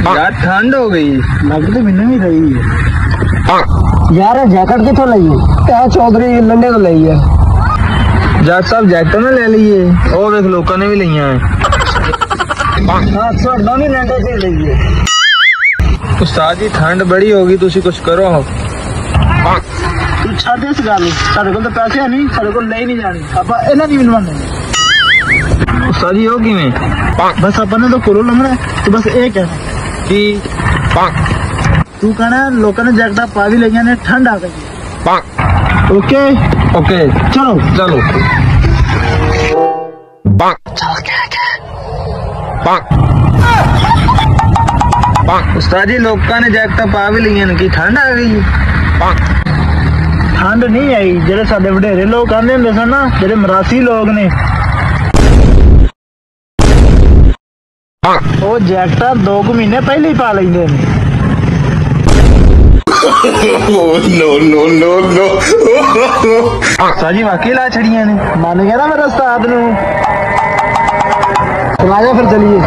यार ठंड हो गई, लग तो मैंने भी रही है यार। जैकेट कितों लई है? चौधरी लंडे तो लई है। जट साहब जैकेट ना ले लीए, ओ देख लोगों ने भी लिया है। हाँ छोड़ना भी लंडे से लई है। उस्ताद जी ठंड बड़ी होगी, तुसी कुछ करो। तू छड़ इस गल, साढ़े को तो पैसे है नहीं, साढ़े को ले नहीं जानी, आप इन्हें नहीं मिलवाने। उस्ताद जी हो किवें? बस अपन तो कोलो लंघना है, तो बस एक है कि तू कहना लोगों ने जैकेट पा भी ले जाने, ठंड आ गई। ओके ओके चलो चलो। उस्ताद जी लोगों ने जैकेट पा भी ली कि ठंड आ गई? ठंड नहीं आई, जेडे साडे वडेरे लोग कहते होंगे सन ना, जेडे मरासी लोग ने, वो जैकेट 2 महीने पहले ही पा लेंगे। उस्ताद जी वाकई ला छड़िया ने, मान गया ना मेरे उस्ताद नू। चला जा फिर चलिए।